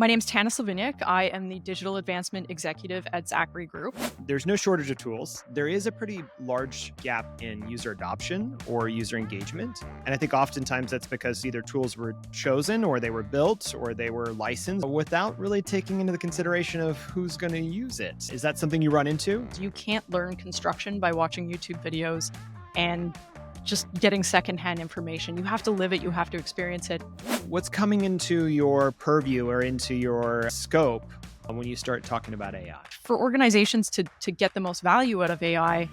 My name's Tannis Liviniuk. I am the Digital Advancement Executive at Zachry Group. There's no shortage of tools. There is a pretty large gap in user adoption or user engagement. And I think oftentimes that's because either tools were chosen or they were built or they were licensed without really taking into the consideration of who's going to use it. Is that something you run into? You can't learn construction by watching YouTube videos and just getting secondhand information. You have to live it, you have to experience it. What's coming into your purview or into your scope when you start talking about AI? For organizations to get the most value out of AI,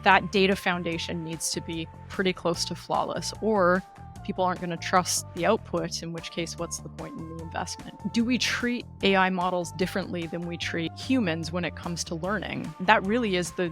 that data foundation needs to be pretty close to flawless, or people aren't going to trust the output, in which case, what's the point in the investment? Do we treat AI models differently than we treat humans when it comes to learning? That really is the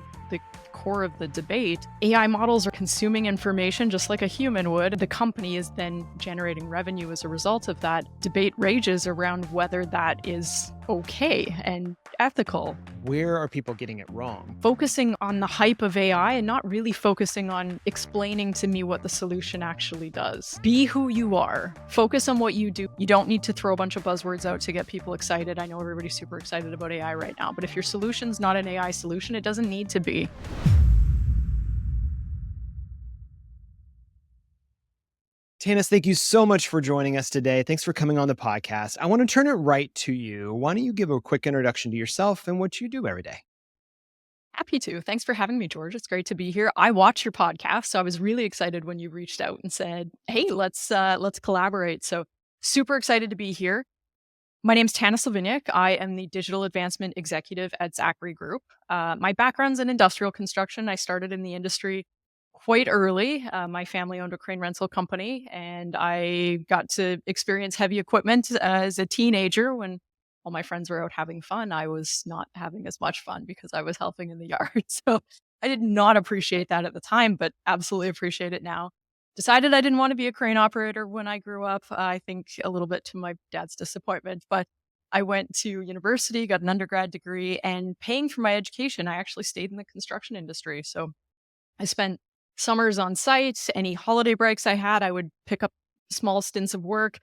core of the debate. AI models are consuming information just like a human would. The company is then generating revenue as a result of that. Debate rages around whether that is okay and ethical. Where are people getting it wrong? Focusing on the hype of AI and not really focusing on explaining to me what the solution actually does. Be who you are. Focus on what you do. You don't need to throw a bunch of buzzwords out to get people excited. I know everybody's super excited about AI right now, but if your solution's not an AI solution, it doesn't need to be. Tannis, thank you so much for joining us today. Thanks for coming on the podcast. I want to turn it right to you. Why don't you give a quick introduction to yourself and what you do every day? Happy to. Thanks for having me, George. It's great to be here. I watch your podcast, so I was really excited when you reached out and said, "Hey, let's collaborate." So super excited to be here. My name's Tannis Liviniuk. I am the Digital Advancement Executive at Zachry Group. My background's in industrial construction. I started in the industry quite early. My family owned a crane rental company, and I got to experience heavy equipment as a teenager. When all my friends were out having fun, I was not having as much fun because I was helping in the yard. So I did not appreciate that at the time, but absolutely appreciate it now. Decided I didn't want to be a crane operator when I grew up. I think a little bit to my dad's disappointment, but I went to university, got an undergrad degree, and paying for my education, I actually stayed in the construction industry. So I spent summers on site. Any holiday breaks I had, I would pick up small stints of work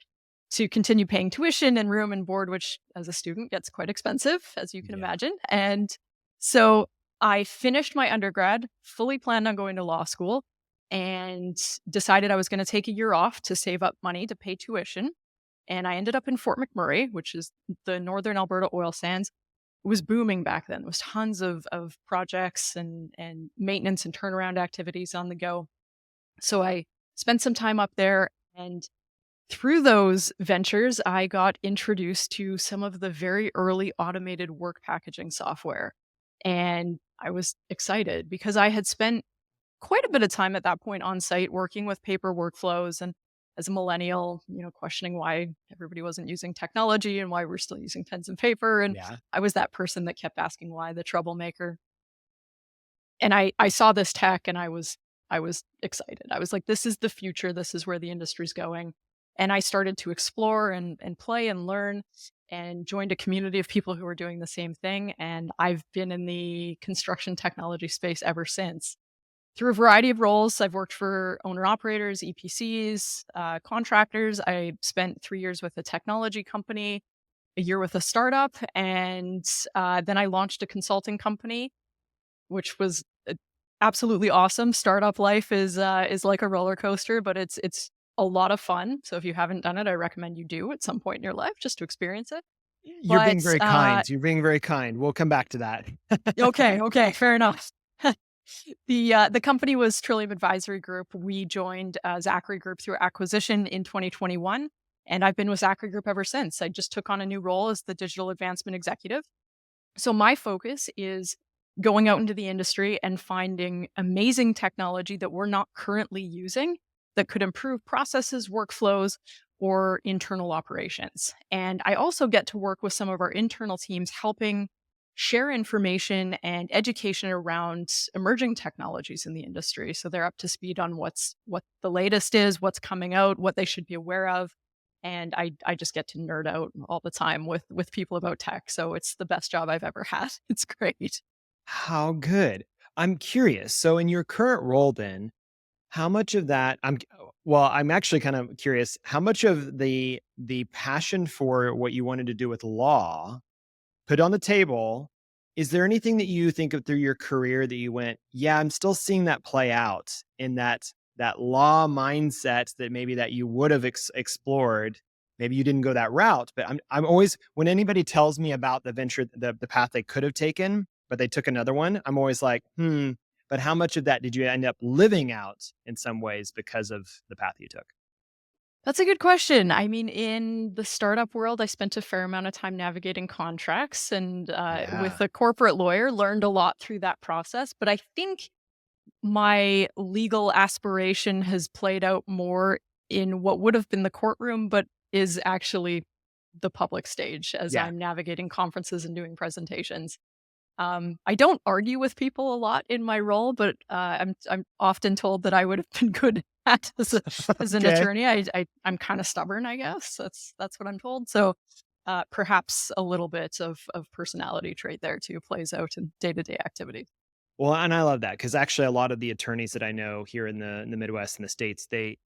to continue paying tuition and room and board, which as a student gets quite expensive, as you can imagine. And so I finished my undergrad, fully planned on going to law school, and decided I was going to take a year off to save up money to pay tuition. And I ended up in Fort McMurray, which is the northern Alberta oil sands. It was booming back then. There was tons of projects and maintenance and turnaround activities on the go. So I spent some time up there, and through those ventures, I got introduced to some of the very early automated work packaging software. And I was excited because I had spent quite a bit of time at that point on site working with paper workflows, and as a millennial, questioning why everybody wasn't using technology and why we're still using pens and paper. And Yeah. I was that person that kept asking why, the troublemaker. And I saw this tech and I was excited. I was like, this is the future. This is where the industry's going. And I started to explore and play and learn, and joined a community of people who were doing the same thing. And I've been in the construction technology space ever since. Through a variety of roles, I've worked for owner-operators, EPCs, contractors. I spent 3 years with a technology company, a year with a startup, and then I launched a consulting company, which was absolutely awesome. Startup life is like a roller coaster, but it's a lot of fun. So if you haven't done it, I recommend you do at some point in your life just to experience it. You're being But very kind. You're being very kind. We'll come back to that. okay, fair enough. The company was Trillium Advisory Group. We joined Zachry Group through acquisition in 2021, and I've been with Zachry Group ever since. I just took on a new role as the Digital Advancement Executive. So my focus is going out into the industry and finding amazing technology that we're not currently using that could improve processes, workflows, or internal operations. And I also get to work with some of our internal teams helping share information and education around emerging technologies in the industry. So they're up to speed on what the latest is, what's coming out, what they should be aware of. And I just get to nerd out all the time with people about tech. So it's the best job I've ever had. It's great. How good. I'm curious. So in your current role then, how much of that Well, I'm actually kind of curious, how much of the passion for what you wanted to do with law put on the table, is there anything that you think of through your career that you went, "Yeah, I'm still seeing that play out in that law mindset that maybe that you would have explored." Maybe you didn't go that route, but I'm always when anybody tells me about the venture the path they could have taken, but they took another one, I'm always like, "Hmm, but how much of that did you end up living out in some ways because of the path you took?" That's a good question. I mean, in the startup world, I spent a fair amount of time navigating contracts and with Yeah. a corporate lawyer, learned a lot through that process. But I think my legal aspiration has played out more in what would have been the courtroom, but is actually the public stage as Yeah. I'm navigating conferences and doing presentations. I don't argue with people a lot in my role, but I'm often told that I would have been good at as an Okay. attorney. I'm kind of stubborn, I guess. That's what I'm told. So perhaps a little bit of personality trait there too plays out in day to day activity. Well, and I love that because actually a lot of the attorneys that I know here in the Midwest and the States, they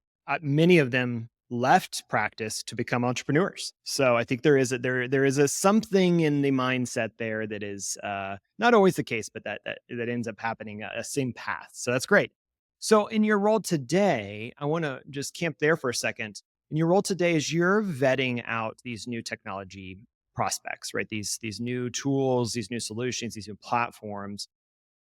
many of them left practice to become entrepreneurs. So I think there is a something in the mindset there that is not always the case, but that ends up happening a same path. So that's great. So in your role today, I want to just camp there for a second. In your role today, as you're vetting out these new technology prospects, right? These new tools, these new solutions, these new platforms,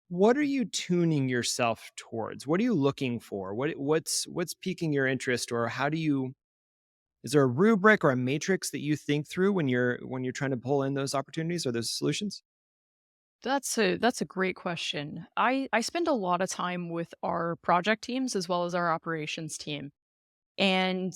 what are you tuning yourself towards? What are you looking for? What's piquing your interest, or how do you is there a rubric or a matrix that you think through when you're trying to pull in those opportunities or those solutions? That's a great question. I spend a lot of time with our project teams as well as our operations team. And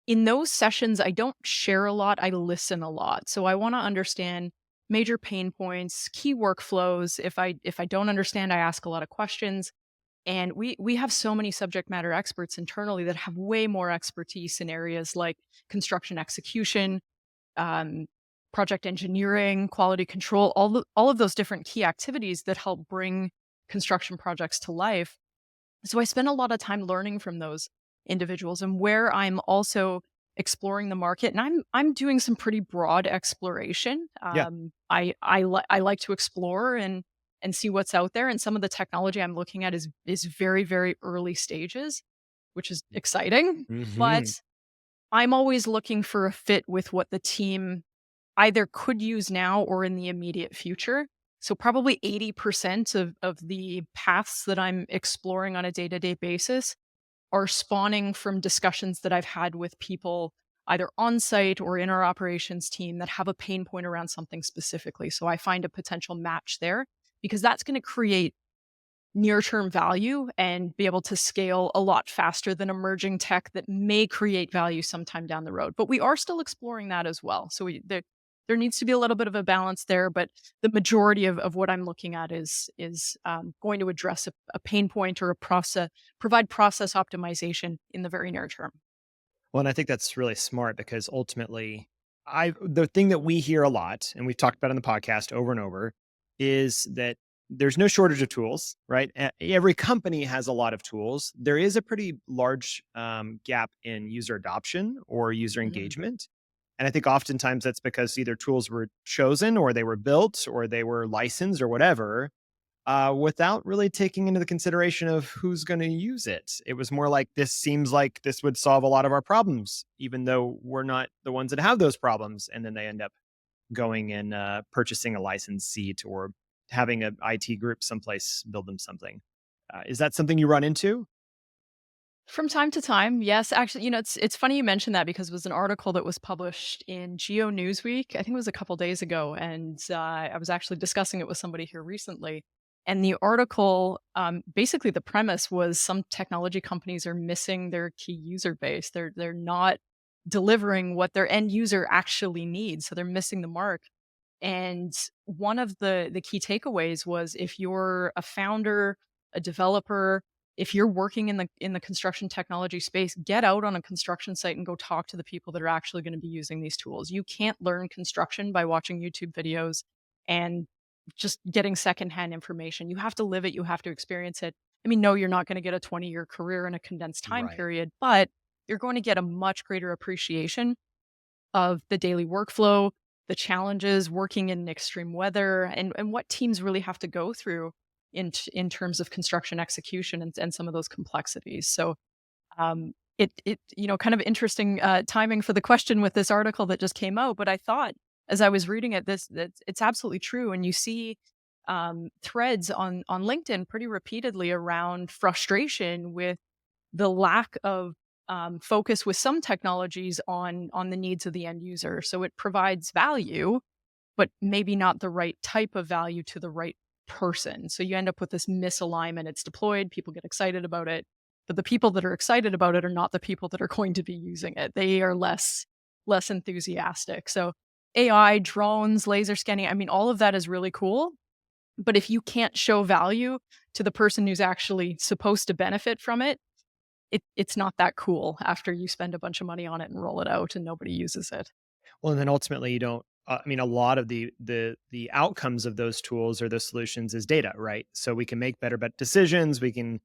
in those sessions, I don't share a lot, I listen a lot. So I wanna understand major pain points, key workflows. If I don't understand, I ask a lot of questions. And we have so many subject matter experts internally that have way more expertise in areas like construction execution, um, project engineering, quality control, all of those different key activities that help bring construction projects to life. So I spend a lot of time learning from those individuals and where I'm also exploring the market and I'm doing some pretty broad exploration. Yeah. I like to explore and see what's out there, and some of the technology I'm looking at is very very early stages, which is exciting, Mhm. but I'm always looking for a fit with what the team either could use now or in the immediate future. So probably 80% of the paths that I'm exploring on a day-to-day basis are spawning from discussions that I've had with people either on site or in our operations team that have a pain point around something specifically. So I find a potential match there because that's going to create near term value and be able to scale a lot faster than emerging tech that may create value sometime down the road. But we are still exploring that as well. So there needs to be a little bit of a balance there, but the majority of what I'm looking at is going to address a pain point or a process, provide process optimization in the very near term. Well, and I think that's really smart because ultimately, I the thing that we hear a lot, and we've talked about on the podcast over and over, is that there's no shortage of tools, right? Every company has a lot of tools. There is a pretty large gap in user adoption or user Mhm. engagement. And I think oftentimes that's because either tools were chosen or they were built or they were licensed or whatever, without really taking into the consideration of who's going to use it. It was more like this seems like this would solve a lot of our problems, even though we're not the ones that have those problems. And then they end up going and purchasing a license seat or having an IT group someplace build them something. Is that something you run into? From time to time, yes. Actually, it's funny you mentioned that because it was an article that was published in Geo Newsweek. I think it was a couple days ago, and I was actually discussing it with somebody here recently. And the article, basically, the premise was some technology companies are missing their key user base. They're not delivering what their end user actually needs, so they're missing the mark. And one of the key takeaways was if you're a founder, a developer, if you're working in the construction technology space, get out on a construction site and go talk to the people that are actually going to be using these tools. You can't learn construction by watching YouTube videos and just getting secondhand information. You have to live it, you have to experience it. I mean, no, you're not going to get a 20-year career in a condensed time Right. period, but you're going to get a much greater appreciation of the daily workflow, the challenges working in extreme weather, and what teams really have to go through in terms of construction execution and some of those complexities. So it kind of interesting timing for the question with this article that just came out. But I thought as I was reading it, this that it's absolutely true, and you see threads on LinkedIn pretty repeatedly around frustration with the lack of focus with some technologies on the needs of the end user. So it provides value, but maybe not the right type of value to the right person. So you end up with this misalignment. It's deployed, people get excited about it, but the people that are excited about it are not the people that are going to be using it. They are less enthusiastic. So AI, drones, laser scanning, I mean all of that is really cool, but if you can't show value to the person who's actually supposed to benefit from it, it's not that cool after you spend a bunch of money on it and roll it out and nobody uses it. Well, and then ultimately you don't I mean, a lot of the outcomes of those tools or those solutions is data, right? So we can make better decisions, we can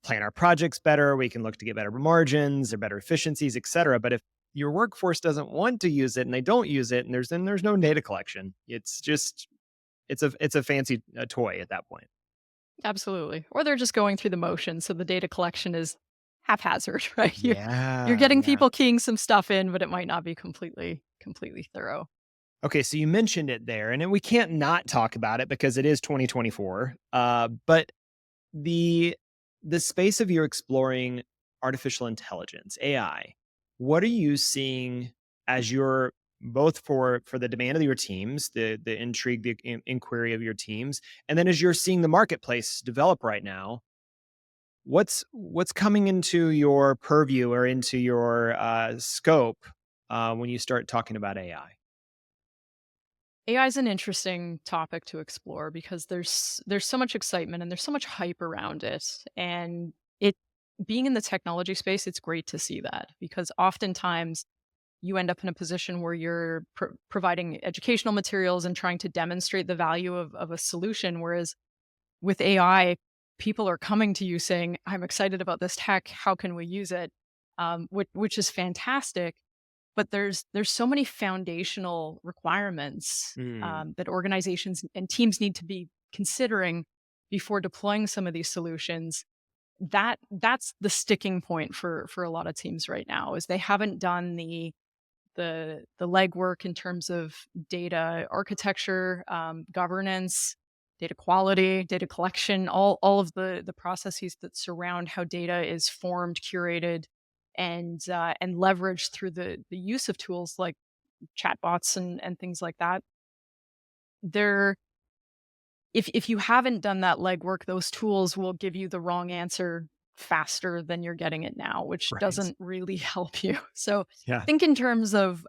plan our projects better, we can look to get better margins or better efficiencies, et cetera. But if your workforce doesn't want to use it and they don't use it, and there's no data collection, it's just it's a fancy toy at that point. Absolutely. Or they're just going through the motions, so the data collection is haphazard, right? You're Yeah, getting yeah. people keying some stuff in, but it might not be completely thorough. Okay, so you mentioned it there, and then we can't not talk about it because it is 2024. But the the space of you exploring artificial intelligence, AI, what are you seeing as your both for the demand of your teams, the intrigue, the inquiry of your teams, and then as you're seeing the marketplace develop right now, what's coming into your purview or into your scope when you start talking about AI? AI is an interesting topic to explore because there's so much excitement and there's so much hype around it. And it being in the technology space, it's great to see that because oftentimes you end up in a position where you're providing educational materials and trying to demonstrate the value of a solution. Whereas with AI, people are coming to you saying, "I'm excited about this tech. How can we use it?" Which is fantastic. But there's so many foundational requirements Mm, that organizations and teams need to be considering before deploying some of these solutions. That's the sticking point for a lot of teams right now is they haven't done the legwork in terms of data architecture, governance, data quality, data collection, all of the processes that surround how data is formed, curated, and leveraged through the use of tools like chatbots and things like that. They're if you haven't done that legwork, those tools will give you the wrong answer faster than you're getting it now, which right. doesn't really help you. So Yeah. think in terms of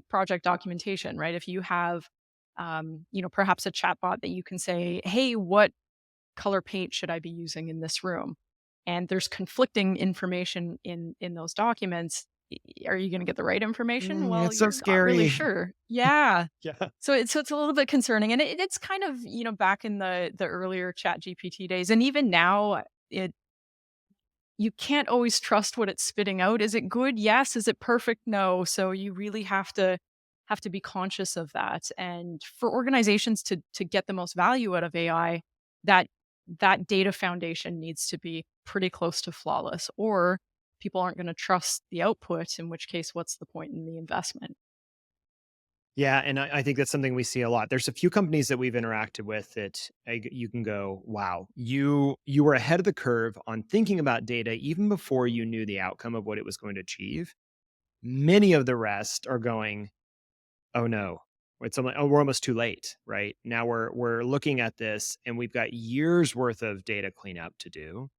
project documentation, right? If you have, perhaps a chatbot that you can say, "Hey, what color paint should I be using in this room?" And there's conflicting information in those documents. Are you going to get the right information? Mm, Well, it's so you're not really scary. sure. Yeah, Yeah. so it's a little bit concerning, and it's kind of, back in the earlier Chat GPT days, and even now, it you can't always trust what it's spitting out. Is it good? Yes. Is it perfect? No. So you really have to be conscious of that. And for organizations to get the most value out of AI, that that data foundation needs to be pretty close to flawless, or people aren't going to trust the output, in which case, what's the point in the investment? Yeah, and I think that's something we see a lot. There's a few companies that we've interacted with that you can go, "Wow, you were ahead of the curve on thinking about data even before you knew the outcome of what it was going to achieve." Many of the rest are going, "Oh no, we're almost too late, right? Now we're looking at this and we've got years worth of data cleanup to do."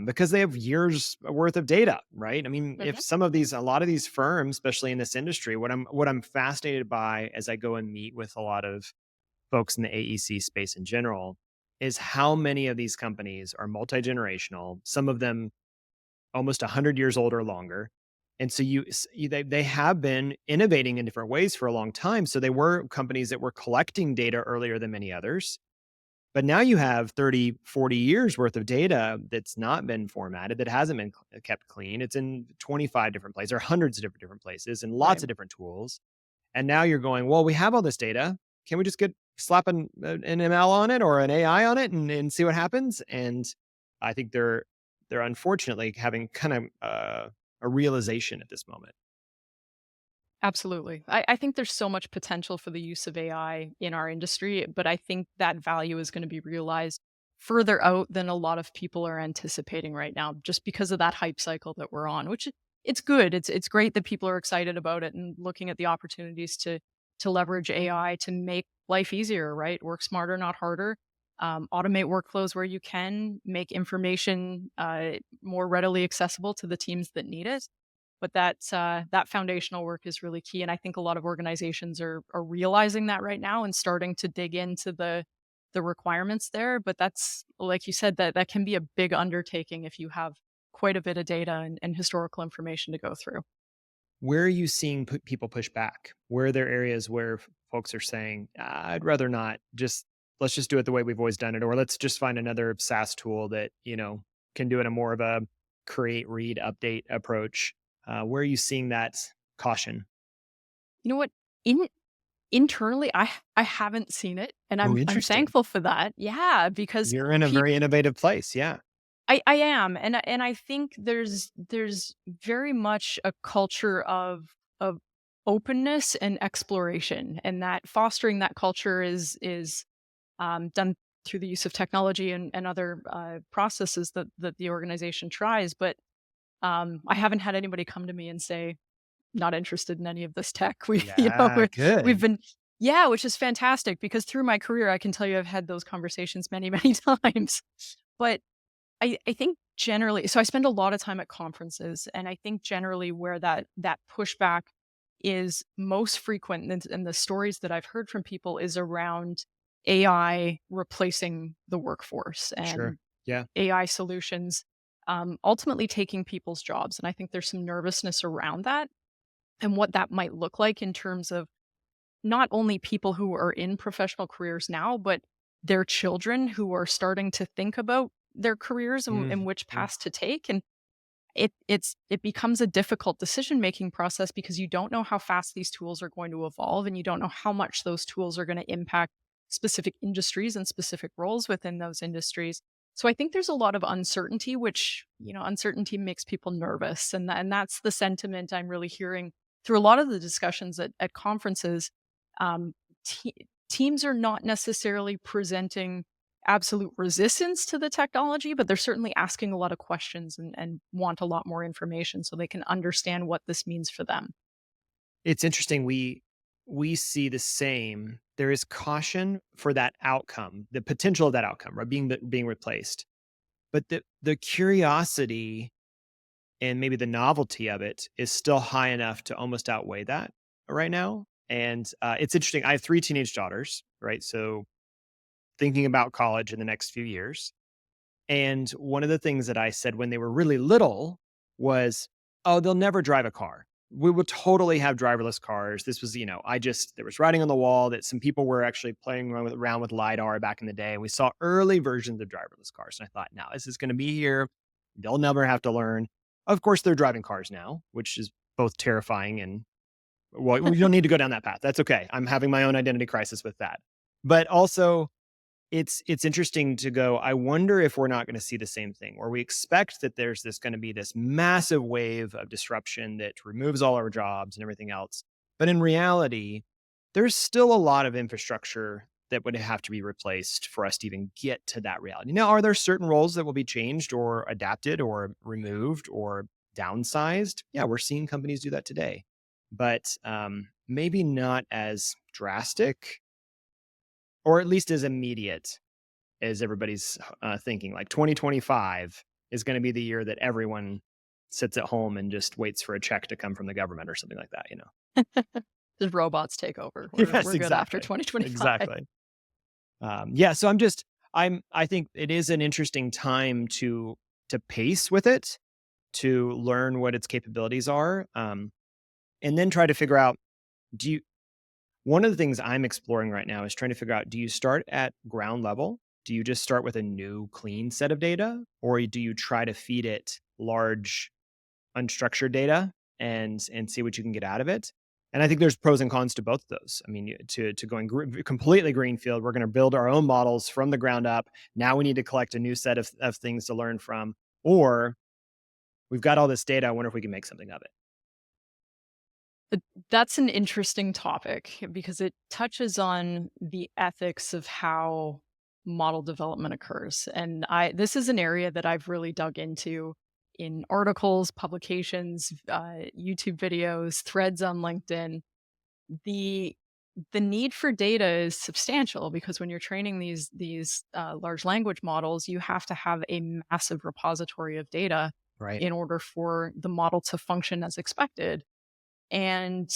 Because they have years worth of data, right? I mean, if Mhm. a lot of these firms, especially in this industry, what I'm fascinated by as I go and meet with a lot of folks in the AEC space in general, is how many of these companies are multi generational. Some of them almost 100 years old or longer. And so they have been innovating in different ways for a long time. So they were companies that were collecting data earlier than many others, But now you have 30, 40 years worth of data that's not been formatted, that hasn't been kept clean. It's in 25 different places or hundreds of different places and lots Right. of different tools. And now you're going, well, we have all this data. Can we just slap an ML on it or an AI on it and see what happens? And I think they're unfortunately having kind of a realization at this moment. Absolutely. I think there's so much potential for the use of AI in our industry, but I think that value is going to be realized further out than a lot of people are anticipating right now, just because of that hype cycle that we're on, which it's good. It's great that people are excited about it and looking at the opportunities to leverage AI to make life easier, right? Work smarter, not harder. Automate workflows where you can, make information more readily accessible to the teams that need it, but that foundational work is really key, and I think a lot of organizations are realizing that right now and starting to dig into the requirements there. But that's, like you said, that can be a big undertaking if you have quite a bit of data and historical information to go through. Where are you seeing people push back? Where are there areas where folks are saying, I'd rather not, just let's just do it the way we've always done it, or let's just find another SaaS tool that, can do it a more of a create, read, update approach. Where are you seeing that caution? You know what? In Internally, I haven't seen it, and Oh, I'm interesting. thankful for that. Yeah, because You're in a very innovative place. Yeah, I am, and I think there's very much a culture of openness and exploration, and that fostering that culture is done through the use of technology and other processes that the organization tries. But I haven't had anybody come to me and say not interested in any of this tech. yeah, We've good. been, yeah, which is fantastic because through my career, I can tell you I've had those conversations many many times, but I think generally, so I spend a lot of time at conferences, and I think generally where that pushback is most frequent, and the stories that I've heard from people is around AI replacing the workforce Sure. and Yeah, AI solutions, ultimately taking people's jobs, and I think there's some nervousness around that and what that might look like in terms of not only people who are in professional careers now, but their children who are starting to think about their careers and which mhm. paths to take. And it becomes a difficult decision making process because you don't know how fast these tools are going to evolve, and you don't know how much those tools are going to impact specific industries and specific roles within those industries. So I think there's a lot of uncertainty, which, uncertainty makes people nervous, and that's the sentiment I'm really hearing through a lot of the discussions at conferences. um, Teams are not necessarily presenting absolute resistance to the technology, but they're certainly asking a lot of questions and want a lot more information so they can understand what this means for them. It's interesting. We see the same. There is caution for that outcome, the potential of that outcome, right? Being replaced. But the curiosity and maybe the novelty of it is still high enough to almost outweigh that right now. And it's interesting. I have 3 teenage daughters, right? So thinking about college in the next few years. And one of the things that I said when they were really little was, "Oh, they'll never drive a car. We will totally have driverless cars." This was, there was writing on the wall that some people were actually playing around with LiDAR back in the day. And we saw early versions of driverless cars. And I thought, now this is going to be here. They'll never have to learn. Of course, they're driving cars now, which is both terrifying and, well, we don't need to go down that path. That's okay. I'm having my own identity crisis with that. But also, it's interesting to go, I wonder if we're not gonna see the same thing, where we expect that there's gonna be this massive wave of disruption that removes all our jobs and everything else. But in reality, there's still a lot of infrastructure that would have to be replaced for us to even get to that reality. Now, are there certain roles that will be changed or adapted or removed or downsized? Yeah, we're seeing companies do that today, but maybe not as drastic or at least as immediate as everybody's thinking. Like 2025 is going to be the year that everyone sits at home and just waits for a check to come from the government or something like that. The robots take over. Yes, We're good after exactly. 2025. Exactly. Yeah. So I think it is an interesting time to pace with it, to learn what its capabilities are, and then try to figure out, do you, one of the things I'm exploring right now is trying to figure out, do you start at ground level? Do you just start with a new clean set of data, or do you try to feed it large unstructured data and see what you can get out of it? And I think there's pros and cons to both of those. I mean, to going completely greenfield, we're going to build our own models from the ground up. Now we need to collect a new set of things to learn from, or we've got all this data. I wonder if we can make something of it. That's an interesting topic because it touches on the ethics of how model development occurs. And this is an area that I've really dug into in articles, publications, YouTube videos, threads on LinkedIn. The the need for data is substantial because when you're training these large language models, you have to have a massive repository of data Right. in order for the model to function as expected. And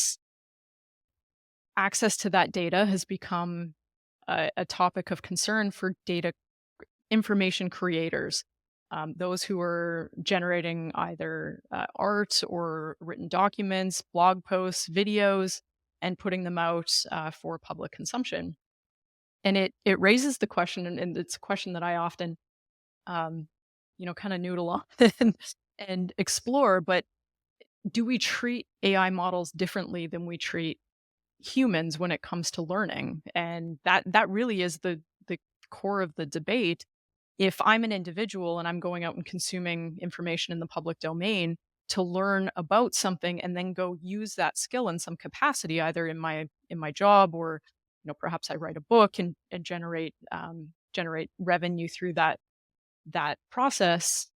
access to that data has become a topic of concern for data information creators, those who are generating either art or written documents, blog posts, videos, and putting them out for public consumption. And it raises the question, and it's a question that I often, um, kind of noodle on and explore. But do we treat AI models differently than we treat humans when it comes to learning? And that really is the core of the debate. If I'm an individual and I'm going out and consuming information in the public domain to learn about something and then go use that skill in some capacity, either in my job or perhaps I write a book and generate revenue through that process.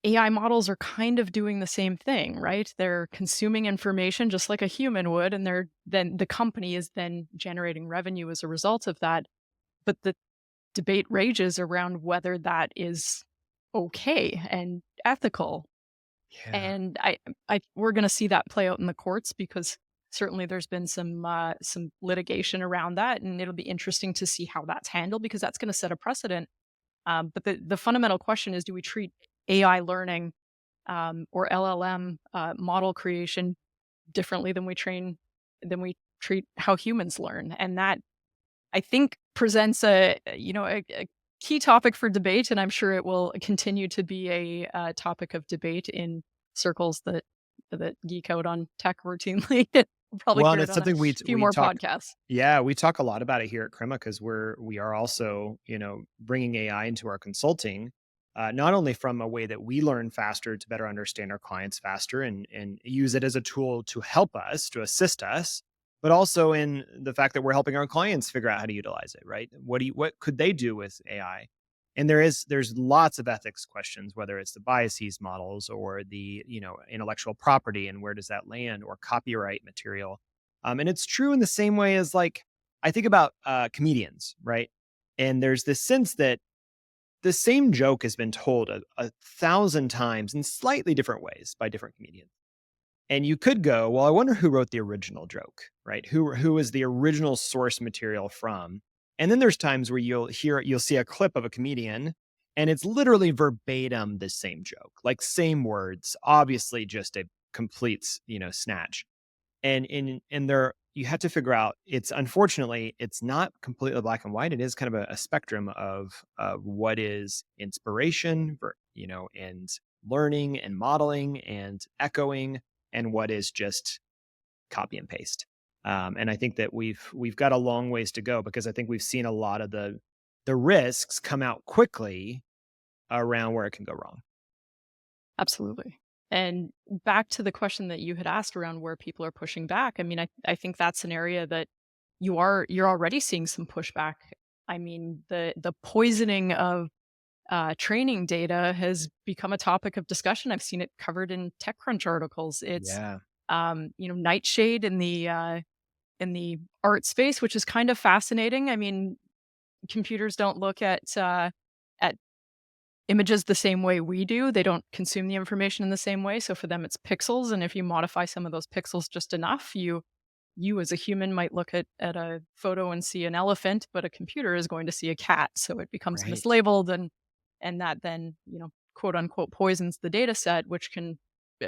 AI models are kind of doing the same thing, right? They're consuming information just like a human would, and then the company is then generating revenue as a result of that. But the debate rages around whether that is okay and ethical. Yeah. And I we're going to see that play out in the courts because certainly there's been some litigation around that, and it'll be interesting to see how that's handled because that's going to set a precedent. But the fundamental question is: do we treat AI learning or LLM model creation differently than we treat how humans learn? And that, I think, presents a key topic for debate, and I'm sure it will continue to be a topic of debate in circles that geek out on tech routinely. We'll probably Well, hear and it it's on a something few we more talk. podcasts. Yeah, we talk a lot about it here at Crema because we are also, bringing AI into our consulting, not only from a way that we learn faster to better understand our clients faster and use it as a tool to help us, to assist us, but also in the fact that we're helping our clients figure out how to utilize it, right? What could they do with AI? And there's lots of ethics questions, whether it's the biases models or the, intellectual property and where does that land, or copyright material. And it's true in the same way as, like, I think about comedians, right? And there's this sense that the same joke has been told a thousand times in slightly different ways by different comedians. And you could go, well, I wonder who wrote the original joke, right? Who is the original source material from? And then there's times where you'll see a clip of a comedian and it's literally verbatim the same joke, like same words, obviously just a complete, snatch. And there you have to figure out, it's unfortunately it's not completely black and white. It is kind of a spectrum of what is inspiration and learning and modeling and echoing, and what is just copy and paste. And I think that we've got a long ways to go because I think we've seen a lot of the risks come out quickly around where it can go wrong. Absolutely. And back to the question that you had asked around where people are pushing back. I mean, I think that's an area that you're already seeing some pushback. I mean, the poisoning of training data has become a topic of discussion. I've seen it covered in TechCrunch articles. It's Yeah, nightshade in the art space, which is kind of fascinating. I mean, computers don't look at images the same way we do. They don't consume the information in the same way. So for them, it's pixels. And if you modify some of those pixels just enough, you as a human might look at a photo and see an elephant, but a computer is going to see a cat. So it becomes right. mislabeled and that then, quote unquote poisons the data set, which can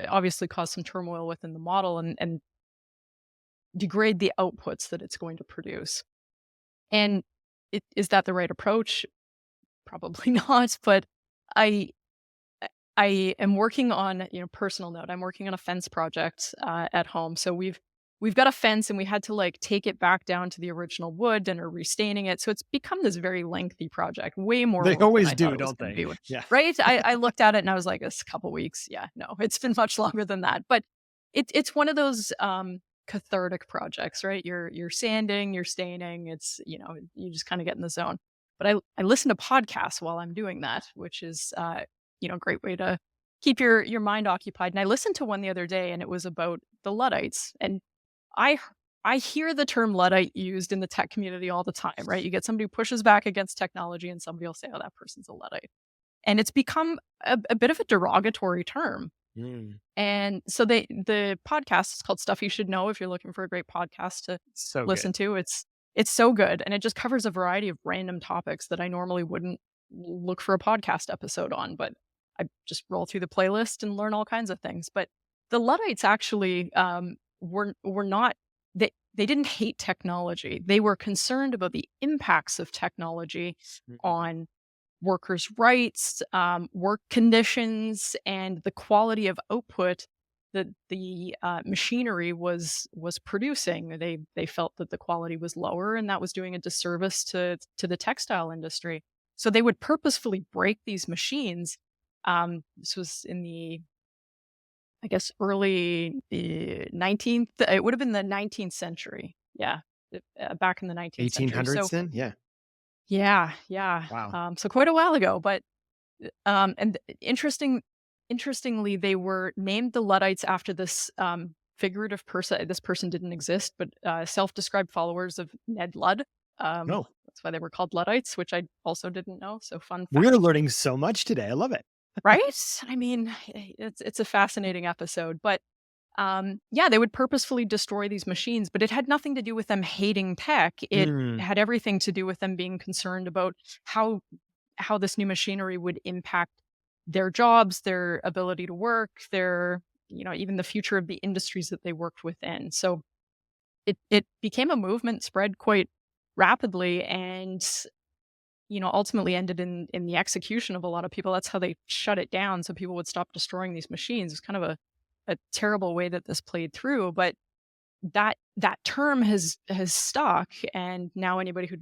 obviously cause some turmoil within the model and degrade the outputs that it's going to produce. And Is that the right approach? Probably not, but I I am working on, personal note, I'm working on a fence project, at home. So we've got a fence and we had to, like, take it back down to the original wood and are restaining it. So it's become this very lengthy project, way more They work than always I thought do, it was don't gonna they? be. Yeah. Right? I looked at it and I was like, "It's a couple weeks." Yeah, no, it's been much longer than that. But it's one of those, cathartic projects, right? You're sanding, you're staining, you just kinda get in the zone. But I listen to podcasts while I'm doing that, which is, a great way to keep your mind occupied. And I listened to one the other day, and it was about the Luddites. And I h- I hear the term Luddite used in the tech community all the time, right? You get somebody who pushes back against technology, and somebody will say, "Oh, that person's a Luddite," and it's become a bit of a derogatory term. Mm, And so the podcast is called Stuff You Should Know if you're looking for a great podcast to so good. listen to. It's so good, and it just covers a variety of random topics that I normally wouldn't look for a podcast episode on, but I just roll through the playlist and learn all kinds of things. But the Luddites actually, were not they didn't hate technology. They were concerned about the impacts of technology Mhm. on workers' rights, work conditions, and the quality of output that the machinery was producing. They felt that the quality was lower, and that was doing a disservice to the textile industry. So they would purposefully break these machines. This was in the, I guess, early 19th. It would have been the 19th century. Yeah, back in the 19th century. 1800s So then? Yeah. yeah, yeah. Wow. So quite a while ago, but and interestingly, they were named the Luddites after this figurative person. This person didn't exist, but self-described followers of Ned Ludd. No. That's why they were called Luddites, which I also didn't know. So fun We're fact, learning so much today. I love it. right? I mean, it's a fascinating episode, but yeah, they would purposefully destroy these machines, but it had nothing to do with them hating tech. It Mm, had everything to do with them being concerned about how this new machinery would impact their jobs, their ability to work, their, even the future of the industries that they worked within. So it became a movement, spread quite rapidly, and ultimately ended in the execution of a lot of people. That's how they shut it down, so people would stop destroying these machines. It's kind of a terrible way that this played through, but that term has stuck, and now anybody who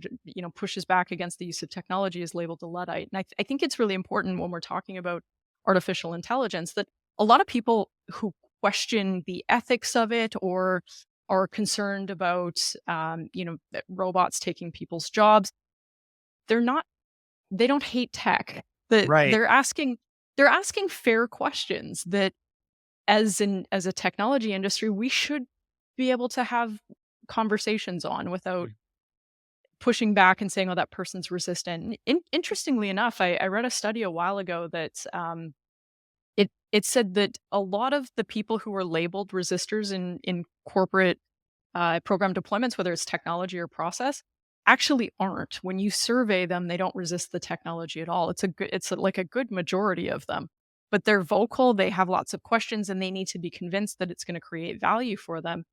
pushes back against the use of technology is labeled a Luddite. And I think it's really important when we're talking about artificial intelligence that a lot of people who question the ethics of it or are concerned about that robots taking people's jobs, they're not they don't hate tech. right. They're asking fair questions that as a technology industry, we should be able to have conversations on without Mm. pushing back and saying, "Oh, that person's resistant." Interestingly enough, I read a study a while ago that it said that a lot of the people who were labeled resistors in corporate program deployments, whether it's technology or process, actually aren't. When you survey them, they don't resist the technology at all. Like a good majority of them. But they're vocal, they have lots of questions, and they need to be convinced that it's going to create value for them.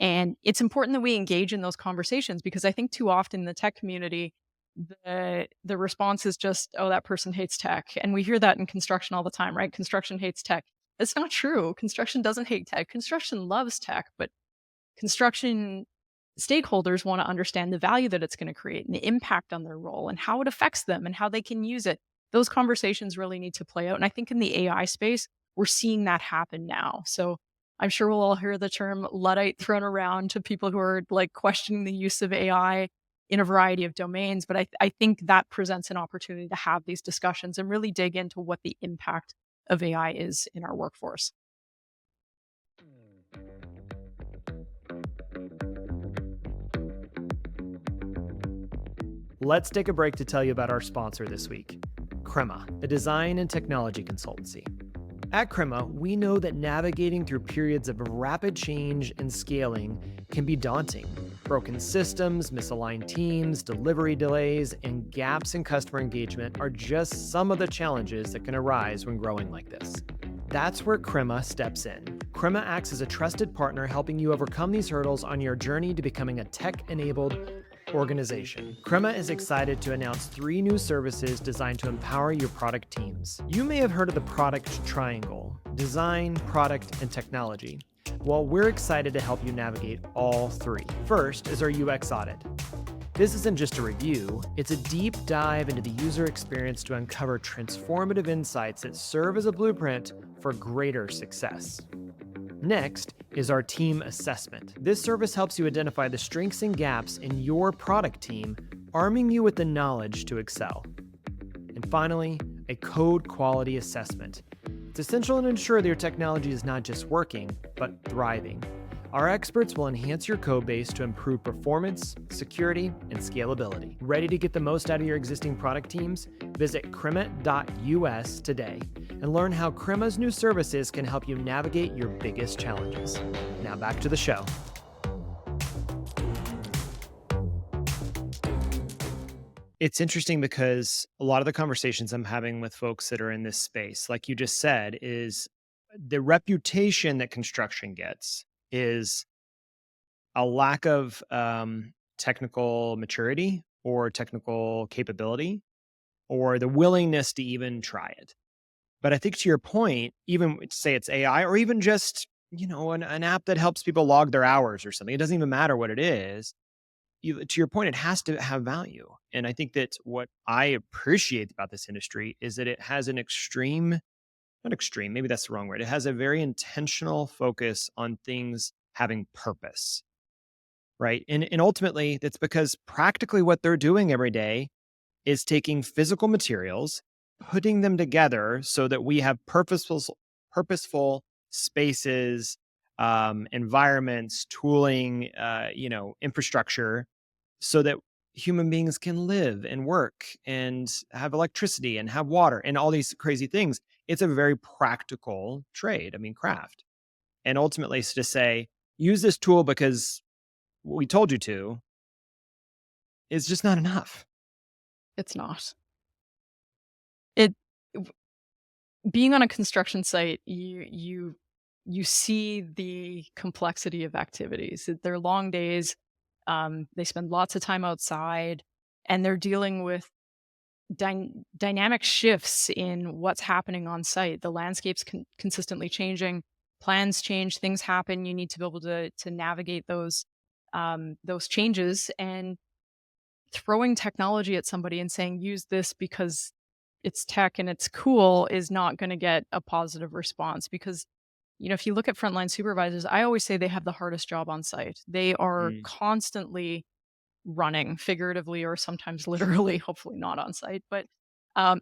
And it's important that we engage in those conversations because I think too often in the tech community, the response is just, "Oh, that person hates tech." And we hear that in construction all the time, right? Construction hates tech. It's not true. Construction doesn't hate tech. Construction loves tech, but construction stakeholders want to understand the value that it's going to create and the impact on their role and how it affects them and how they can use it. Those conversations really need to play out. And I think in the AI space, we're seeing that happen now. So I'm sure we'll all hear the term Luddite thrown around to people who are like questioning the use of AI in a variety of domains. But I think that presents an opportunity to have these discussions and really dig into what the impact of AI is in our workforce. Let's take a break to tell you about our sponsor this week, Crema, a design and technology consultancy. At Crema, we know that navigating through periods of rapid change and scaling can be daunting. Broken systems, misaligned teams, delivery delays, and gaps in customer engagement are just some of the challenges that can arise when growing like this. That's where Crema steps in. Crema acts as a trusted partner helping you overcome these hurdles on your journey to becoming a tech-enabled Organization. Crema is excited to announce 3 new services designed to empower your product teams. You may have heard of the product triangle: design, product, and technology. Well, we're excited to help you navigate all 3. First is our UX audit. This isn't just a review, it's a deep dive into the user experience to uncover transformative insights that serve as a blueprint for greater success. Next is our team assessment. This service helps you identify the strengths and gaps in your product team, arming you with the knowledge to excel. And finally, a code quality assessment. It's essential to ensure that your technology is not just working, but thriving. Our experts will enhance your code base to improve performance, security, and scalability. Ready to get the most out of your existing product teams? Visit crema.us today and learn how Crema's new services can help you navigate your biggest challenges. Now back to the show. It's interesting because a lot of the conversations I'm having with folks that are in this space, like you just said, is the reputation that construction gets is a lack of technical maturity or technical capability or the willingness to even try it. But I think to your point, even say it's AI or even just, an app that helps people log their hours or something, it doesn't even matter what it is. To your point, it has to have value. And I think that what I appreciate about this industry is that it has an not extreme, maybe that's the wrong word. It has a very intentional focus on things having purpose, right? And ultimately, that's because practically what they're doing every day is taking physical materials, putting them together so that we have purposeful spaces, environments, tooling, infrastructure, so that human beings can live and work and have electricity and have water and all these crazy things. It's a very practical trade, craft. And ultimately, it's to say, use this tool because we told you to, is just not enough. It's not. It w Being on a construction site, you see the complexity of activities. They're long days, they spend lots of time outside, and they're dealing with dynamic shifts in what's happening on site. The landscape's consistently changing, plans change, things happen. You need to be able to navigate those changes, and throwing technology at somebody and saying use this because it's tech and it's cool is not going to get a positive response. Because if you look at frontline supervisors, I always say they have the hardest job on site. They are Mm. constantly running, figuratively or sometimes literally, hopefully not on site, but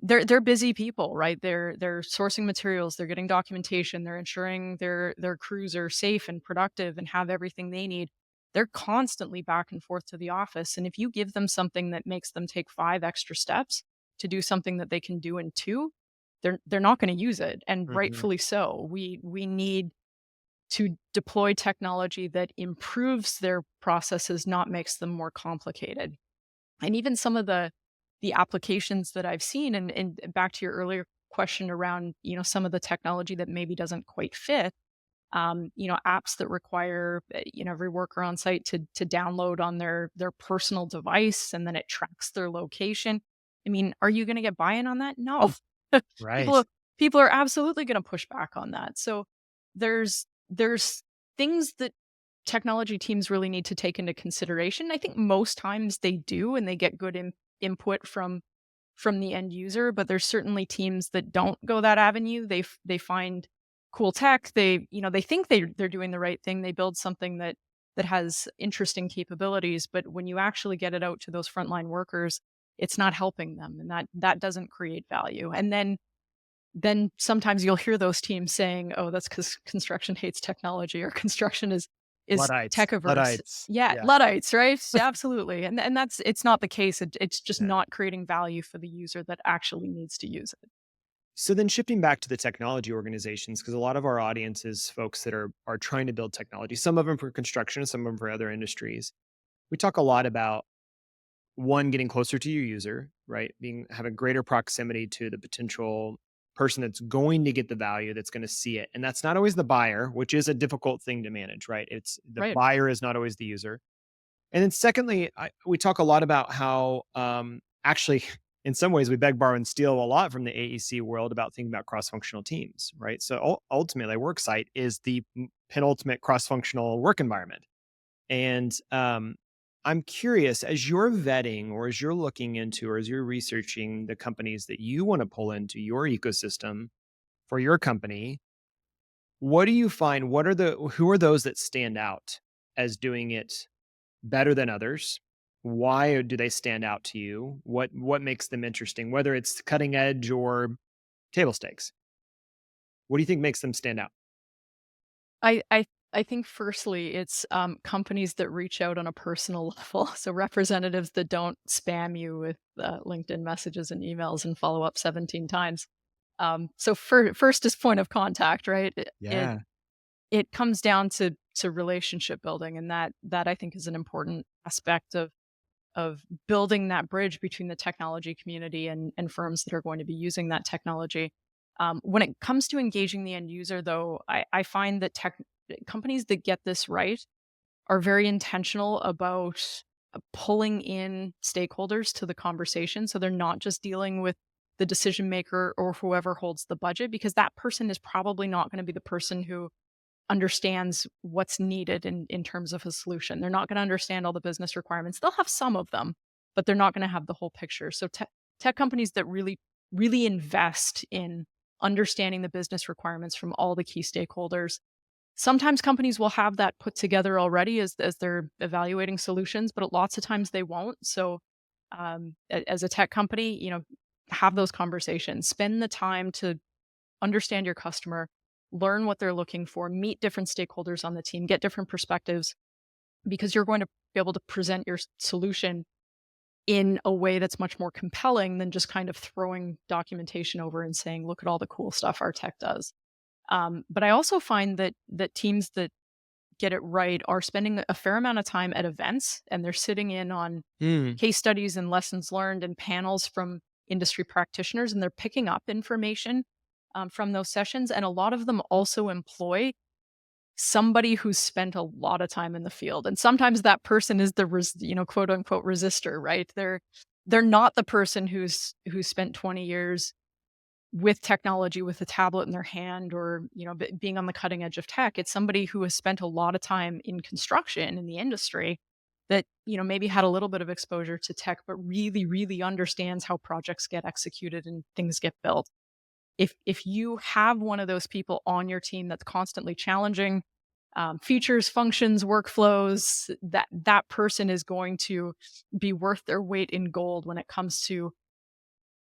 they're busy people, right? They're sourcing materials, they're getting documentation, they're ensuring their crews are safe and productive and have everything they need. They're constantly back and forth to the office, and if you give them something that makes them take 5 extra steps to do something that they can do in 2, they're not going to use it, and Mhm. rightfully so. We need to deploy technology that improves their processes, not makes them more complicated. And even some of the applications that I've seen, and back to your earlier question around, some of the technology that maybe doesn't quite fit, apps that require, every worker on site to download on their personal device, and then it tracks their location. I mean, are you going to get buy-in on that? No. Right. people people are absolutely going to push back on that. So there's things that technology teams really need to take into consideration. I think most times they do, and they get good input from the end user, but there's certainly teams that don't go that avenue. They find cool tech. They think they're doing the right thing. They build something that has interesting capabilities, but when you actually get it out to those frontline workers, it's not helping them, and that doesn't create value. And then sometimes you'll hear those teams saying, "Oh, that's because construction hates technology," or "Construction is Luddites. tech averse." Luddites. Yeah, Yeah. Luddites, right? Absolutely, and it's not the case. It's just Yeah. not creating value for the user that actually needs to use it. So then shifting back to the technology organizations, because a lot of our audience is folks that are trying to build technology, some of them for construction, some of them for other industries. We talk a lot about one, getting closer to your user, right? Having greater proximity to the potential person that's going to get the value, that's going to see it. And that's not always the buyer, which is a difficult thing to manage, right? It's the Right. buyer is not always the user. And then secondly, we talk a lot about how actually, in some ways, we beg, borrow, and steal a lot from the AEC world about thinking about cross-functional teams, right? So ultimately, worksite is the penultimate cross-functional work environment. And I'm curious, as you're vetting or as you're looking into or as you're researching the companies that you want to pull into your ecosystem for your company, what do you find? Who are those that stand out as doing it better than others? Why do they stand out to you? What makes them interesting, whether it's cutting edge or table stakes? What do you think makes them stand out? I think firstly, it's companies that reach out on a personal level. So representatives that don't spam you with LinkedIn messages and emails and follow up 17 times. So first is point of contact, right? Yeah. It comes down to relationship building, and that I think is an important aspect of building that bridge between the technology community and firms that are going to be using that technology. When it comes to engaging the end user, though, I find that companies that get this right are very intentional about pulling in stakeholders to the conversation. So they're not just dealing with the decision maker or whoever holds the budget, because that person is probably not going to be the person who understands what's needed in terms of a solution. They're not going to understand all the business requirements. They'll have some of them, but they're not going to have the whole picture. So tech companies that really invest in understanding the business requirements from all the key stakeholders. Sometimes companies will have that put together already as they're evaluating solutions, but lots of times they won't. So as a tech company, have those conversations, spend the time to understand your customer, learn what they're looking for, meet different stakeholders on the team, get different perspectives, because you're going to be able to present your solution in a way that's much more compelling than just kind of throwing documentation over and saying, look at all the cool stuff our tech does. But I also find that teams that get it right are spending a fair amount of time at events, and they're sitting in on Mm. case studies and lessons learned and panels from industry practitioners, and they're picking up information from those sessions. And a lot of them also employ somebody who's spent a lot of time in the field. And sometimes that person is the quote unquote resistor, right? They're not the person who's spent 20 years with technology, with a tablet in their hand, or being on the cutting edge of tech. It's somebody who has spent a lot of time in construction in the industry that maybe had a little bit of exposure to tech, but really understands how projects get executed and things get built. If you have one of those people on your team that's constantly challenging features, functions, workflows, that person is going to be worth their weight in gold when it comes to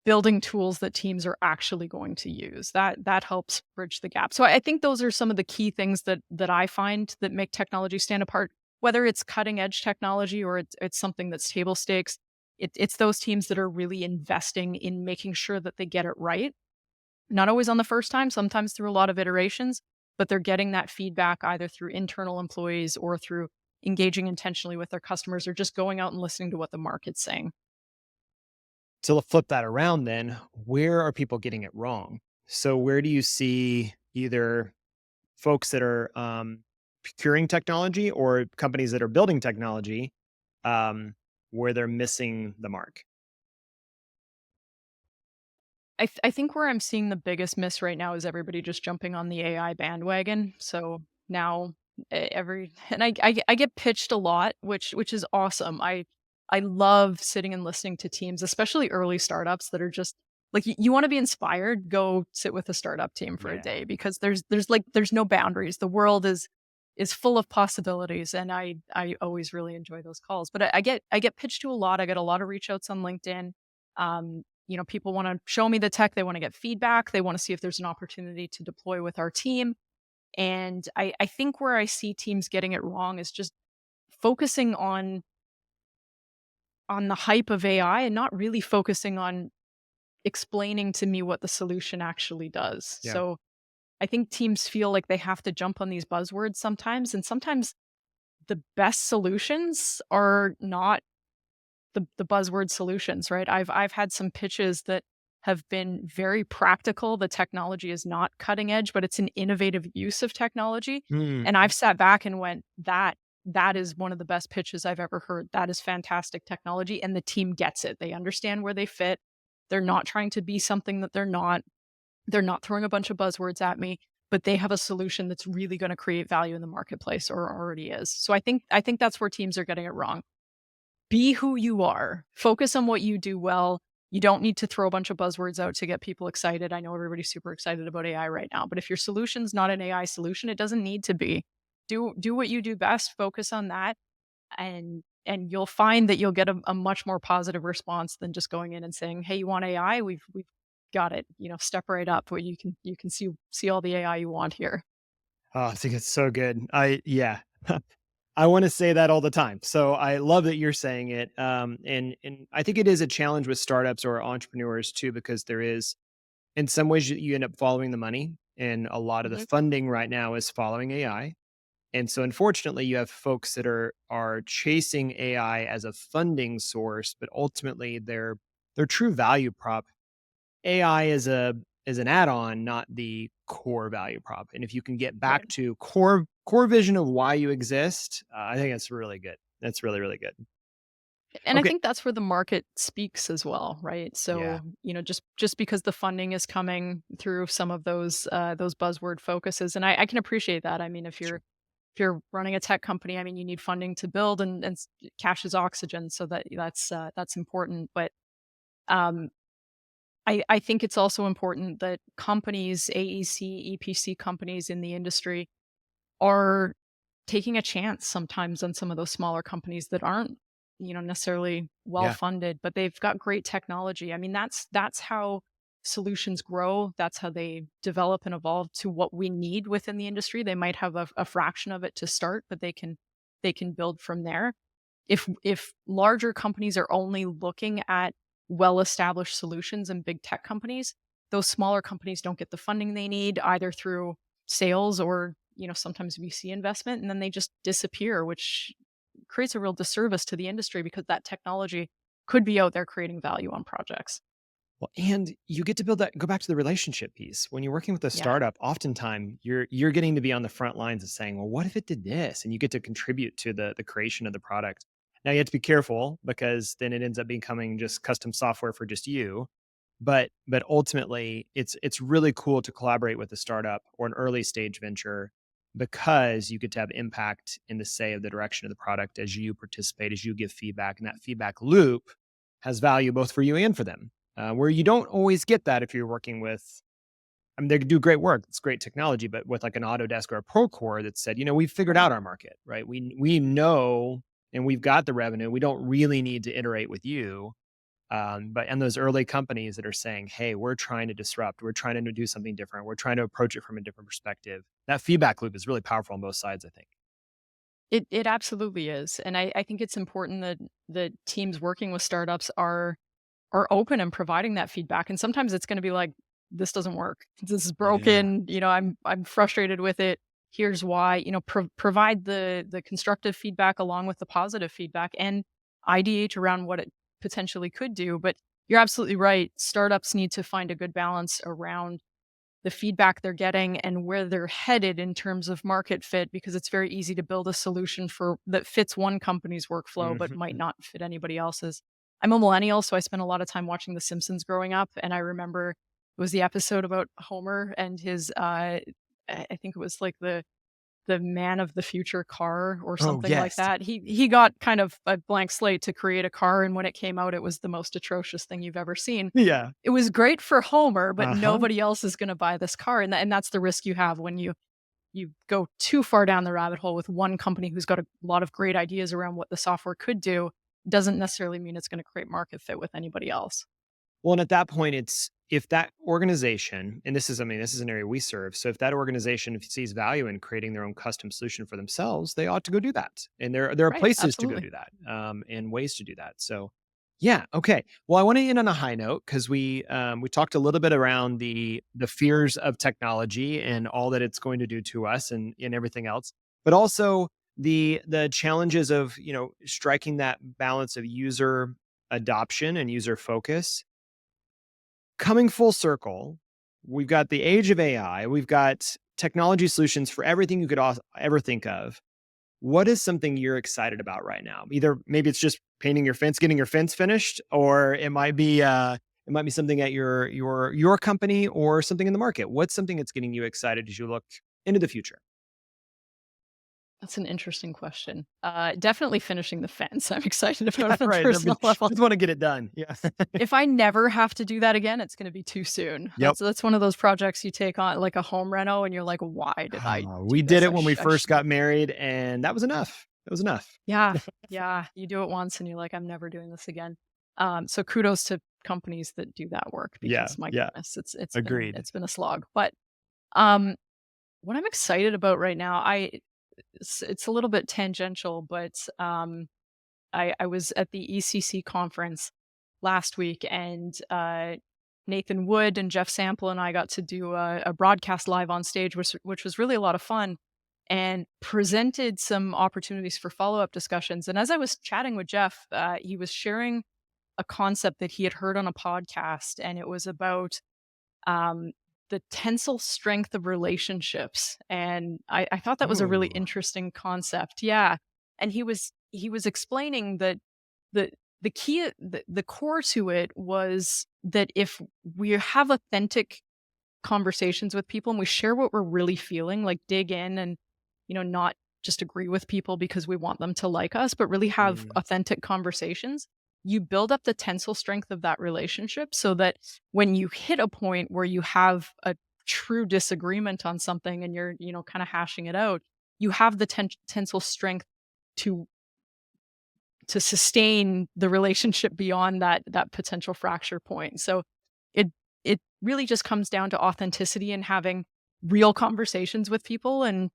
building tools that teams are actually going to use. That helps bridge the gap. So I think those are some of the key things that I find that make technology stand apart. Whether it's cutting edge technology or it's something that's table stakes, it's those teams that are really investing in making sure that they get it right. Not always on the first time, sometimes through a lot of iterations, but they're getting that feedback either through internal employees or through engaging intentionally with their customers, or just going out and listening to what the market's saying. To flip that around, then, where are people getting it wrong? So, where do you see either folks that are procuring technology or companies that are building technology um, where they're missing the mark? I think where I'm seeing the biggest miss right now is everybody just jumping on the AI bandwagon. So now every and I get pitched a lot, which is awesome. I love sitting and listening to teams, especially early startups that are just like you want to be inspired, go sit with a startup team for a Yeah. day, because there's no boundaries. The world is full of possibilities, and I always really enjoy those calls. But I get pitched to a lot. I get a lot of reach outs on LinkedIn. People want to show me the tech. They want to get feedback. They want to see if there's an opportunity to deploy with our team. And I think where I see teams getting it wrong is just focusing on the hype of AI and not really focusing on explaining to me what the solution actually does. Yeah. So I think teams feel like they have to jump on these buzzwords sometimes, and sometimes the best solutions are not the buzzword solutions, right? I've had some pitches that have been very practical. The technology is not cutting edge, but it's an innovative use of technology. Hmm. And I've sat back and went, that is one of the best pitches I've ever heard. That is fantastic technology, and the team gets it. They understand where they fit. They're not trying to be something that they're not. They're not throwing a bunch of buzzwords at me, but they have a solution that's really going to create value in the marketplace or already is. So I think that's where teams are getting it wrong. Be who you are. Focus on what you do well. You don't need to throw a bunch of buzzwords out to get people excited. I know everybody's super excited about AI right now, but if your solution's not an AI solution, it doesn't need to be. Do what you do best, focus on that, and you'll find that you'll get a much more positive response than just going in and saying, "Hey, you want AI? We've got it. Step right up where you can see all the AI you want here." Oh, I think it's so good. Yeah. I want to say that all the time. So I love that you're saying it. And I think it is a challenge with startups or entrepreneurs too, because there is, in some ways, you end up following the money, and a lot of the Mhm. funding right now is following AI. And so, unfortunately, you have folks that are chasing AI as a funding source, but ultimately, their true value prop, AI is an add-on, not the core value prop. And if you can get back Right. to core vision of why you exist, I think that's really good. That's really, really good. And I Okay. think that's where the market speaks as well, right? Yeah. So, just because the funding is coming through some of those buzzword focuses, and I can appreciate that. I mean, Sure. if you're running a tech company, I mean, you need funding to build, and cash is oxygen, so that's important. But um, I think it's also important that companies, AEC, EPC companies in the industry are taking a chance sometimes on some of those smaller companies that aren't, necessarily well Yeah. funded, but they've got great technology. I mean, that's how solutions grow. That's how they develop and evolve to what we need within the industry. They might have a fraction of it to start, but they can build from there. If larger companies are only looking at well-established solutions and big tech companies, those smaller companies don't get the funding they need either through sales or, sometimes VC investment, and then they just disappear, which creates a real disservice to the industry because that technology could be out there creating value on projects. Well, and you get to build that go back to the relationship piece. When you're working with a Yeah. startup, oftentimes you're getting to be on the front lines of saying, "Well, what if it did this?" And you get to contribute to the creation of the product. Now you have to be careful because then it ends up becoming just custom software for just you. But ultimately, it's really cool to collaborate with a startup or an early stage venture because you get to have impact in the say of the direction of the product as you participate, as you give feedback, and that feedback loop has value both for you and for them. Where you don't always get that if you're working with, I mean, they do great work. It's great technology, but with like an Autodesk or a Procore that said, we've figured Right. out our market, right? We know and we've got the revenue. We don't really need to iterate with you. But and those early companies that are saying, "Hey, we're trying to disrupt. We're trying to do something different. We're trying to approach it from a different perspective." That feedback loop is really powerful on both sides, I think. It absolutely is. And I think it's important that the teams working with startups are open and providing that feedback. And sometimes it's going to be like, this doesn't work. This is Yeah. broken. I'm frustrated with it. Here's why. Provide the constructive feedback along with the positive feedback and ideate around what it potentially could do. But you're absolutely right. Startups need to find a good balance around the feedback they're getting and where they're headed in terms of market fit, because it's very easy to build a solution for that fits one company's workflow but might Mhm. not fit anybody else's. I'm a millennial, so I spent a lot of time watching The Simpsons growing up, and I remember it was the episode about Homer and his I think it was like the man of the future car or Oh, something like yes. that. He got kind of a blank slate to create a car, and when it came out, it was the most atrocious thing you've ever seen. Yeah. It was great for Homer, but Uh-huh. nobody else is gonna buy this car, and that's the risk you have when you go too far down the rabbit hole with one company who's got a lot of great ideas around what the software could do, doesn't necessarily mean it's gonna create market fit with anybody else. Well, and at that point, it's if that organization, and this is, I mean, this is an area we serve. So if that organization sees value in creating their own custom solution for themselves, they ought to go do that. And there are Right, places to go absolutely. do that, and ways to do that. So yeah, okay. Well, I want to end on a high note because we talked a little bit around the fears of technology and all that it's going to do to us and everything else, but also the challenges of striking that balance of user adoption and user focus. Coming full circle, we've got the age of AI, we've got technology solutions for everything you could ever think of. what is something you're excited about right now? Either maybe it's just painting your fence, getting your fence finished, or it might be something at your company or something in the market. What's something that's getting you excited as you look into the future? That's an interesting question. Definitely finishing the fence. I'm excited about on a Right. I mean, personal level. just want to get it done. Yeah. If I never have to do that again, it's gonna be too soon. Yep. That's one of those projects you take on, like a home reno, and you're like, "Why did I We do did this? it when we I first should." got married, and that was enough. It was enough. Yeah, yeah. You do it once, and you're like, "I'm never doing this again." So kudos to companies that do that work Yeah. because my Yeah. goodness, Agreed. it's been a slog. But um, what I'm excited about right now, it's a little bit tangential, but I was at the ECC conference last week, and Nathan Wood and Jeff Sample and I got to do a broadcast live on stage, which was really a lot of fun, and presented some opportunities for follow up discussions. And as I was chatting with Jeff, he was sharing a concept that he had heard on a podcast, and it was about um, the tensile strength of relationships. And I thought that was a really Ooh. interesting concept. Yeah. And he was explaining that the the key the core to it was that if we have authentic conversations with people and we share what we're really feeling, like dig in and, not just agree with people because we want them to like us, but really have Mm. authentic conversations, you build up the tensile strength of that relationship so that when you hit a point where you have a true disagreement on something and you're, kind of hashing it out, you have the tensile strength to sustain the relationship beyond that potential fracture point. So it it really just comes down to authenticity and having real conversations with people and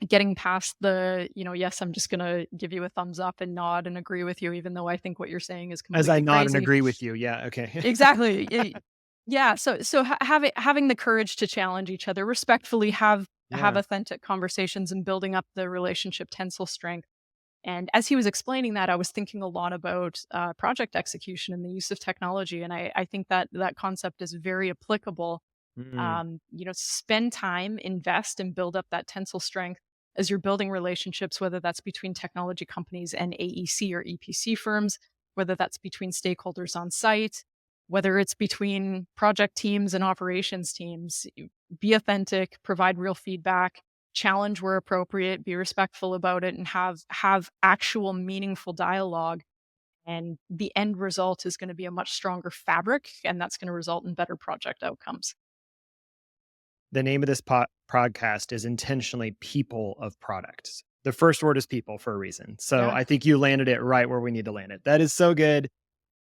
getting past the, yes, I'm just going to give you a thumbs up and nod and agree with you even though I think what you're saying is As I completely nod and crazy. agree with you. Yeah. Okay. Exactly. Yeah, so having the courage to challenge each other respectfully, have Yeah. authentic conversations and building up the relationship tensile strength. And as he was explaining that, I was thinking a lot about project execution and the use of technology. And I think that that concept is very applicable. Mm. Spend time, invest, and build up that tensile strength as you're building relationships, whether that's between technology companies and AEC or EPC firms, whether that's between stakeholders on site, whether it's between project teams and operations teams. Be authentic, provide real feedback, challenge where appropriate, be respectful about it, and have actual meaningful dialogue. And the end result is going to be a much stronger fabric, and that's going to result in better project outcomes. The name of this podcast is intentionally people of products. The first word is people for a reason. So Yeah, I think you landed it right where we need to land it. That is so good.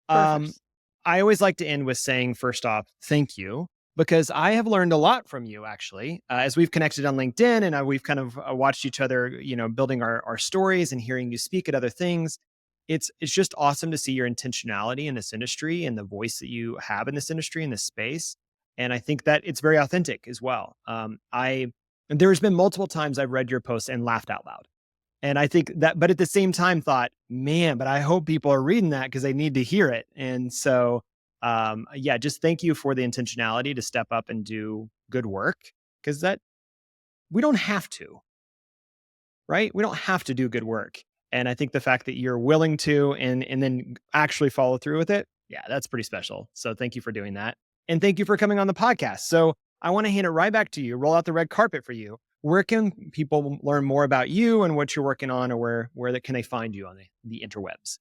Um, perfect. I always like to end with saying, first off, thank you, because I have learned a lot from you actually, as we've connected on LinkedIn and we've kind of watched each other, building our stories and hearing you speak at other things. It's just awesome to see your intentionality in this industry and the voice that you have in this industry in this space. And I think that it's very authentic as well. And there's been multiple times I've read your posts and laughed out loud. And I think that, but at the same time, thought, man, but I hope people are reading that because they need to hear it. And so, yeah, just thank you for the intentionality to step up and do good work because that we don't have to, right? We don't have to do good work. And I think the fact that you're willing to and then actually follow through with it, yeah, that's pretty special. So thank you for doing that. And thank you for coming on the podcast. So I want to hand it right back to you, roll out the red carpet for you. Where can people learn more about you and what you're working on, or can they find you on the interwebs?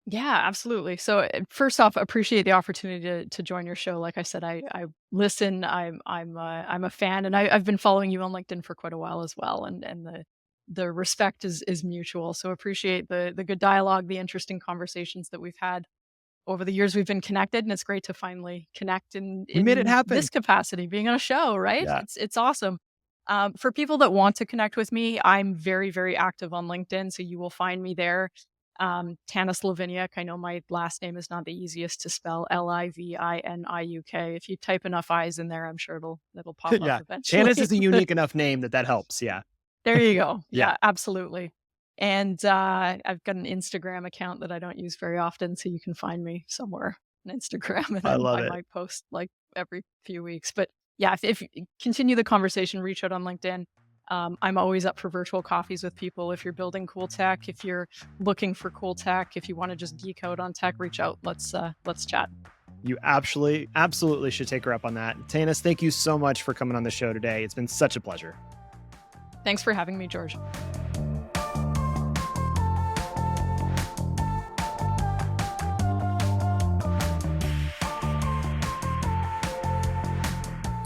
Yeah, absolutely. So first off, appreciate the opportunity to join your show. Like I said, I listen. I'm a fan, and I've been following you on LinkedIn for quite a while as well. And the respect is mutual. So appreciate the good dialogue, the interesting conversations that we've had over the years we've been connected, and it's great to finally connect in We made it happen. this capacity, being on a show, right? Yeah. It's awesome. For people that want to connect with me, I'm very, very active on LinkedIn, so you will find me there. Tannis Liviniuk. I know my last name is not the easiest to spell. Liviniuk. If you type enough I's in there, I'm sure it'll pop up Yeah. eventually. Tannis is a unique enough name that helps. Yeah. There you go. Yeah. Yeah, absolutely. And I've got an Instagram account that I don't use very often, so you can find me somewhere on Instagram, and I love I it. might post like every few weeks. But yeah, if you continue the conversation, reach out on LinkedIn. I'm always up for virtual coffees with people. If you're building cool tech, if you're looking for cool tech, if you want to just geek out on tech, reach out. Let's chat. You absolutely should take her up on that. Tannis, thank you so much for coming on the show today. It's been such a pleasure. Thanks for having me, George.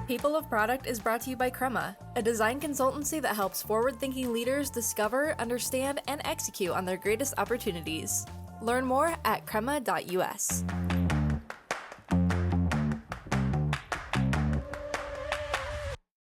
People of Product is brought to you by Crema, a design consultancy that helps forward-thinking leaders discover, understand, and execute on their greatest opportunities. Learn more at crema.us.